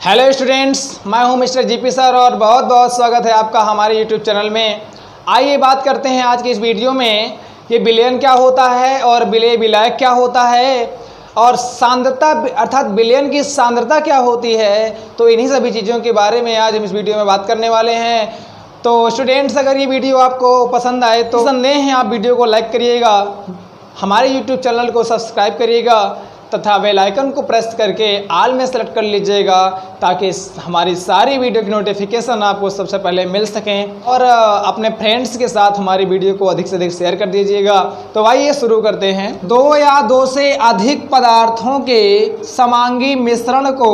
Hello students, मैं हूं mister GP sir और बहुत बहुत स्वागत है आपका हमारे यूट्यूब चैनल में। आइए बात करते हैं आज की इस वीडियो में कि विलयन क्या होता है और विलायक क्या होता है और सांद्रता अर्थात विलयन की सांद्रता क्या होती है। तो इन्हीं सभी चीज़ों के बारे में आज हम इस वीडियो में बात करने वाले हैं। तो स्टूडेंट्स, अगर ये वीडियो आपको पसंद आए तो संदेह है आप वीडियो को लाइक करिएगा, हमारे यूट्यूब चैनल को सब्सक्राइब करिएगा तथा बेल आइकन को प्रेस करके ऑल में सेलेक्ट कर लीजिएगा ताकि हमारी सारी वीडियो की नोटिफिकेशन आपको सबसे पहले मिल सकें। और अपने फ्रेंड्स के साथ हमारी वीडियो को अधिक से अधिक शेयर कर दीजिएगा। तो आइए शुरू करते हैं। दो या दो से अधिक पदार्थों के समांगी मिश्रण को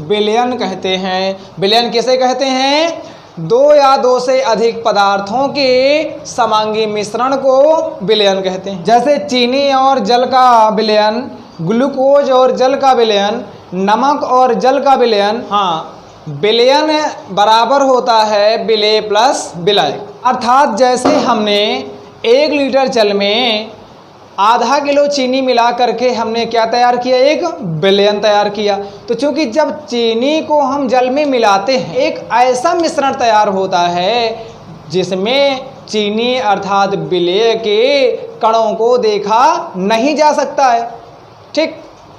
विलयन कहते हैं। विलयन किसे कहते हैं? दो या दो से अधिक पदार्थों के समांगी मिश्रण को विलयन कहते हैं। जैसे चीनी और जल का विलयन, ग्लूकोज और जल का विलयन, नमक और जल का विलयन। हाँ, विलयन बराबर होता है विलेय प्लस विलायक। अर्थात जैसे हमने 1 लीटर जल में आधा किलो चीनी मिला करके हमने क्या तैयार किया? एक विलयन तैयार किया। तो चूंकि जब चीनी को हम जल में मिलाते हैं एक ऐसा मिश्रण तैयार होता है जिसमें चीनी अर्थात विलेय के कणों को देखा नहीं जा सकता है। ठीक,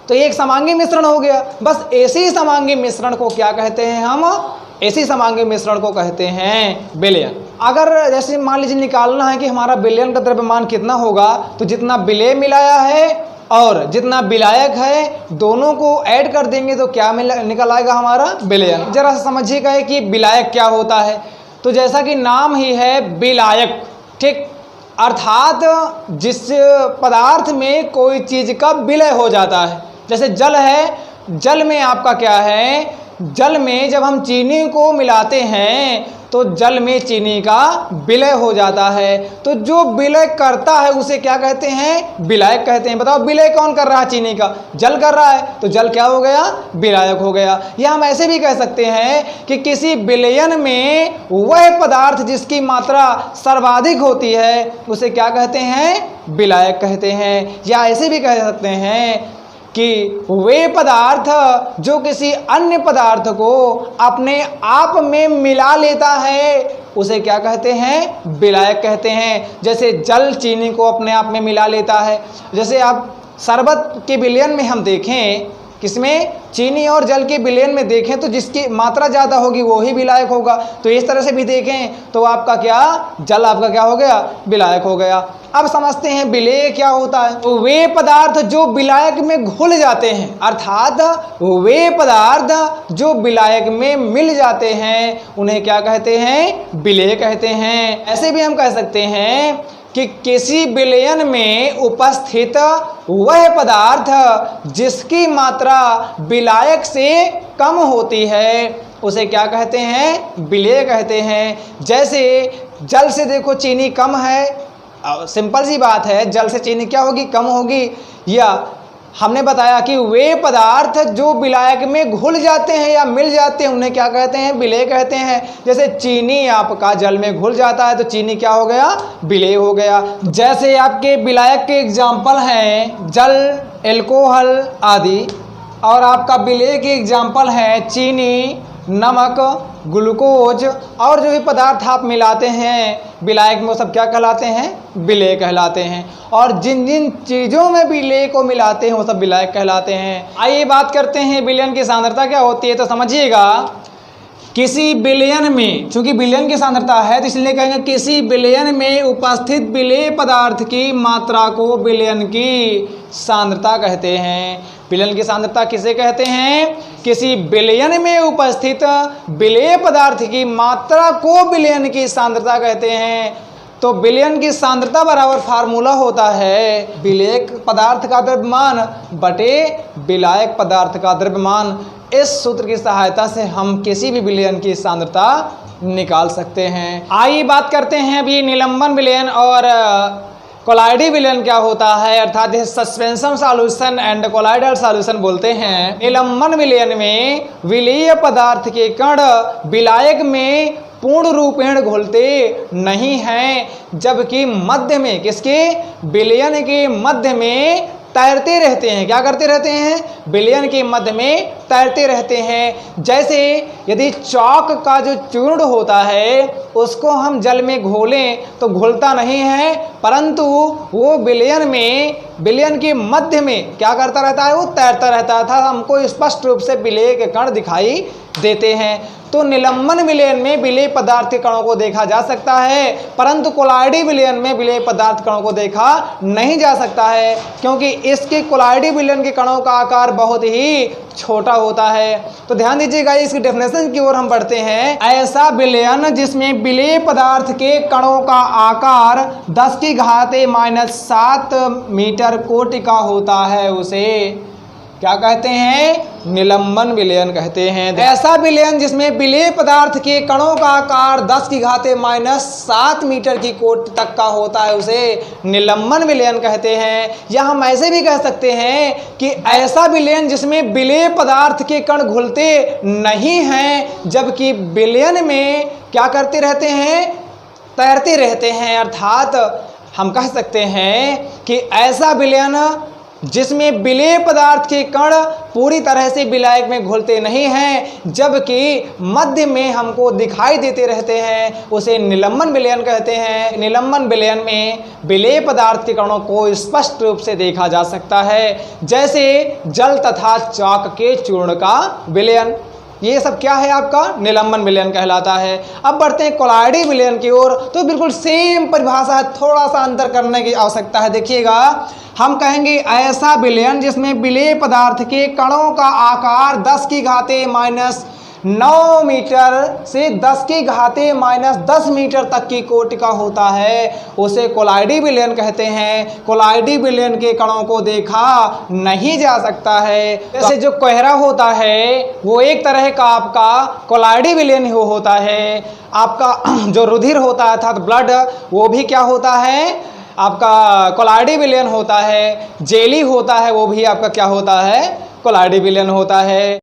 तो ये एक समांगी मिश्रण हो गया। बस ऐसी समांगी मिश्रण को क्या कहते हैं? हम ऐसी समांगी मिश्रण को कहते हैं विलयन। अगर जैसे मान लीजिए निकालना है कि हमारा विलयन का द्रव्यमान कितना होगा, तो जितना विलेय मिलाया है और जितना विलायक है दोनों को ऐड कर देंगे तो क्या निकल आएगा? हमारा विलयन। जरा समझिएगा कि विलायक क्या होता है। तो जैसा कि नाम ही है विलायक, ठीक, अर्थात जिस पदार्थ में कोई चीज़ का विलय हो जाता है। जैसे जल है, जल में आपका क्या है? जल में जब हम चीनी को मिलाते हैं तो जल में चीनी का विलय हो जाता है। तो जो विलय करता है उसे क्या कहते हैं? विलायक कहते हैं। बताओ, विलय कौन कर रहा है? चीनी का। जल कर रहा है तो जल क्या हो गया? विलायक हो गया। या हम ऐसे भी कह सकते हैं कि किसी विलयन में वह पदार्थ जिसकी मात्रा सर्वाधिक होती है उसे क्या कहते हैं? विलायक कहते हैं। या ऐसे भी कह सकते हैं कि वे पदार्थ जो किसी अन्य पदार्थ को अपने आप में मिला लेता है उसे क्या कहते हैं? विलायक कहते हैं। जैसे जल चीनी को अपने आप में मिला लेता है। जैसे आप शरबत के विलयन में हम देखें, किसमें? चीनी और जल के विलयन में देखें तो जिसकी मात्रा ज़्यादा होगी वो ही विलायक होगा। तो इस तरह से भी देखें तो आपका क्या? जल आपका क्या हो गया? विलायक हो गया। अब समझते हैं विलेय क्या होता है। तो वे पदार्थ जो विलायक में घुल जाते हैं, अर्थात वे पदार्थ जो विलायक में मिल जाते हैं उन्हें क्या कहते हैं? विलेय कहते हैं। ऐसे भी हम कह सकते हैं कि किसी विलयन में उपस्थित वह पदार्थ जिसकी मात्रा विलायक से कम होती है उसे क्या कहते हैं? विलेय कहते हैं। जैसे जल से देखो चीनी कम है, सिंपल सी बात है, जल से चीनी क्या होगी? कम होगी। या हमने बताया कि वे पदार्थ जो विलायक में घुल जाते हैं या मिल जाते हैं उन्हें क्या कहते हैं? विलेय कहते हैं। जैसे चीनी आपका जल में घुल जाता है तो चीनी क्या हो गया? विलेय हो गया। जैसे आपके विलायक के एग्जाम्पल हैं जल, एल्कोहल आदि, और आपका विलेय के एग्जाम्पल हैं चीनी, नमक, ग्लूकोज और जो भी पदार्थ आप मिलाते हैं विलायक में वो सब क्या कहलाते हैं? विलेय कहलाते हैं। और जिन जिन चीज़ों में विलेय को मिलाते हैं वो सब विलायक कहलाते हैं। आइए बात करते हैं विलयन की सांद्रता क्या होती है। तो समझिएगा, किसी विलयन में, चूंकि विलयन की सांद्रता है तो इसलिए कहेंगे किसी विलयन में उपस्थित विलेय पदार्थ की मात्रा को विलयन की सांद्रता कहते हैं। विलयन की सांद्रता किसे कहते हैं? किसी विलयन में उपस्थित विलेय पदार्थ की मात्रा को विलयन की सांद्रता कहते हैं। तो विलयन की सांद्रता बराबर फार्मूला होता है विलेयक पदार्थ का द्रव्यमान बटे विलायक पदार्थ का द्रव्यमान। इस सूत्र की सहायता से हम किसी भी विलयन की सांद्रता निकाल सकते हैं। आइए बात करते हैं अभी निलंबन विलयन और कोलाइडी विलयन क्या होता है, अर्थात suspension solution and colloidal solution बोलते हैं। निलंबन विलयन में विलेय पदार्थ के कण विलायक में पूर्ण रूपेण घुलते नहीं हैं, जबकि मध्य में, किसके? विलयन के मध्य में तैरते रहते हैं। क्या करते रहते हैं? विलयन के मध्य में तैरते रहते हैं। जैसे यदि चौक का जो चूर्ण होता है उसको हम जल में घोलें तो घुलता नहीं है, परंतु वो विलयन के मध्य में क्या करता रहता है? वो तैरता रहता था। हमको स्पष्ट रूप से विलेय के कण दिखाई देते हैं। तो निलंबन विलयन में विलेय पदार्थ के कणों को देखा जा सकता है, परंतु कोलाइडी विलयन में विलेय पदार्थ कणों को देखा नहीं जा सकता है, क्योंकि इसके कोलाइडी विलयन के कणों का आकार बहुत ही छोटा होता है। तो ध्यान दीजिएगा, इसकी डेफिनेशन की ओर हम बढ़ते हैं। ऐसा विलयन जिसमें विलेय पदार्थ के कणों का आकार 10⁻⁷ मीटर कोटि का होता है, उसे क्या कहते हैं? निलंबन विलयन कहते हैं। ऐसा विलयन जिसमें विलेय पदार्थ के कणों का आकार 10⁻⁷ मीटर की कोटि तक का होता है, उसे निलंबन विलयन कहते हैं। या हम ऐसे भी कह सकते हैं कि ऐसा विलयन जिसमें विलेय पदार्थ के कण घुलते नहीं हैं, जबकि विलयन में क्या करते रहते हैं? तैरते रहते हैं। अर्थात हम कह सकते हैं कि ऐसा विलयन जिसमें विलेय पदार्थ के कण पूरी तरह से विलायक में घुलते नहीं हैं, जबकि मध्य में हमको दिखाई देते रहते हैं, उसे निलंबन विलयन कहते हैं। निलंबन विलयन में विलेय पदार्थ के कणों को स्पष्ट रूप से देखा जा सकता है, जैसे जल तथा चौक के चूर्ण का विलयन। ये सब क्या है? आपका निलंबन विलयन कहलाता है। अब बढ़ते हैं कोलाइडी विलयन की ओर। तो बिल्कुल सेम परिभाषा है, थोड़ा सा अंतर करने की आवश्यकता है। देखिएगा, हम कहेंगे ऐसा विलयन जिसमें विलेय पदार्थ के कणों का आकार 10⁻⁹ मीटर से 10⁻⁻10 मीटर तक की कोटि का होता है, उसे कोलाइडी विलयन कहते हैं। कोलाइडी विलयन के कणों को देखा नहीं जा सकता है। जैसे जो कोहरा होता है वो एक तरह का आपका कोलाइडी विलयन होता है। आपका जो रुधिर होता है अर्थात ब्लड, वो भी क्या होता है? आपका कोलाइडी विलयन होता है। जेली होता है, वो भी आपका क्या होता है? कोलाइडी विलयन होता है।